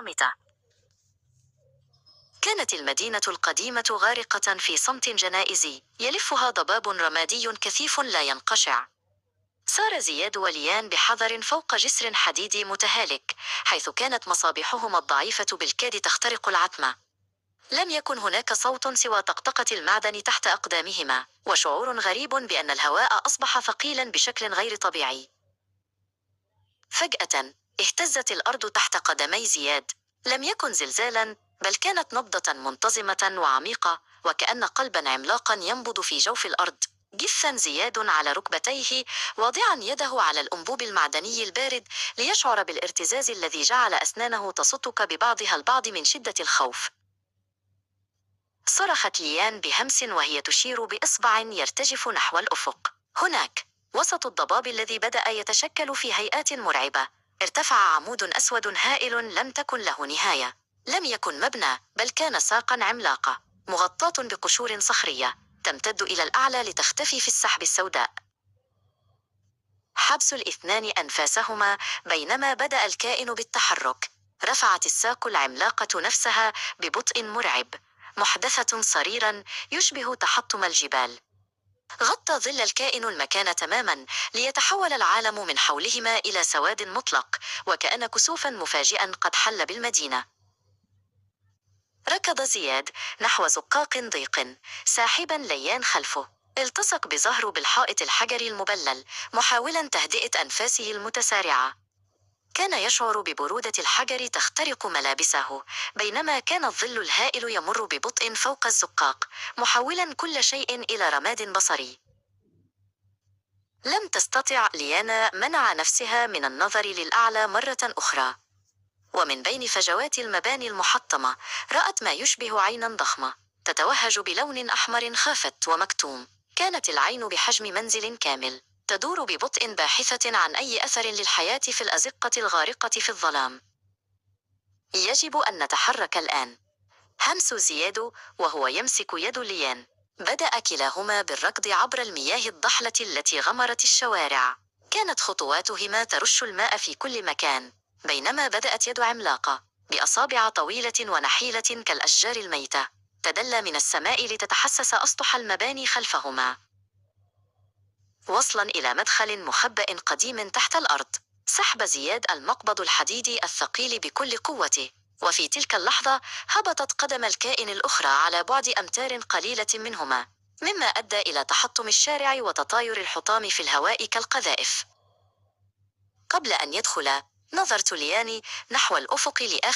صامتة. كانت المدينة القديمة غارقة في صمت جنائزي يلفها ضباب رمادي كثيف لا ينقشع. سار زياد وليان بحذر فوق جسر حديدي متهالك، حيث كانت مصابيحهما الضعيفة بالكاد تخترق العتمة. لم يكن هناك صوت سوى طقطقة المعدن تحت أقدامهما، وشعور غريب بأن الهواء أصبح ثقيلا بشكل غير طبيعي. فجأة اهتزت الأرض تحت قدمي زياد. لم يكن زلزالا، بل كانت نبضة منتظمة وعميقة، وكأن قلبا عملاقا ينبض في جوف الأرض. جثا زياد على ركبتيه، واضعا يده على الأنبوب المعدني البارد ليشعر بالارتزاز الذي جعل أسنانه تصطك ببعضها البعض من شدة الخوف. صرخت ليان بهمس وهي تشير بإصبع يرتجف نحو الأفق. هناك، وسط الضباب الذي بدأ يتشكل في هيئات مرعبة، ارتفع عمود أسود هائل لم تكن له نهاية. لم يكن مبنى، بل كان ساقا عملاقة مغطاة بقشور صخرية تمتد إلى الأعلى لتختفي في السحب السوداء. حبس الاثنان أنفاسهما بينما بدأ الكائن بالتحرك. رفعت الساق العملاقة نفسها ببطء مرعب، محدثة صريرا يشبه تحطم الجبال. غطى ظل الكائن المكان تماما، ليتحول العالم من حولهما إلى سواد مطلق، وكأن كسوفا مفاجئا قد حل بالمدينة. ركض زياد نحو زقاق ضيق، ساحبا ليان خلفه. التصق بظهره بالحائط الحجري المبلل، محاولا تهدئة أنفاسه المتسارعة. كان يشعر ببرودة الحجر تخترق ملابسه، بينما كان الظل الهائل يمر ببطء فوق الزقاق، محولا كل شيء إلى رماد بصري. لم تستطع ليانا منع نفسها من النظر للأعلى مرة أخرى. ومن بين فجوات المباني المحطمة، رأت ما يشبه عينا ضخمة تتوهج بلون أحمر خافت ومكتوم. كانت العين بحجم منزل كامل، تدور ببطء باحثة عن أي أثر للحياة في الأزقة الغارقة في الظلام. يجب أن نتحرك الآن، همس زياد وهو يمسك يد ليان. بدأ كلاهما بالركض عبر المياه الضحلة التي غمرت الشوارع. كانت خطواتهما ترش الماء في كل مكان، بينما بدأت يد عملاقة بأصابع طويلة ونحيلة كالأشجار الميتة تدلى من السماء لتتحسس أسطح المباني خلفهما، وصلا إلى مدخل مخبأ قديم تحت الأرض. سحب زياد المقبض الحديدي الثقيل بكل قوته، وفي تلك اللحظة هبطت قدم الكائن الأخرى على بعد أمتار قليلة منهما، مما أدى إلى تحطم الشارع وتطاير الحطام في الهواء كالقذائف. قبل أن يدخل، نظرت ليان نحو الأفق لآخر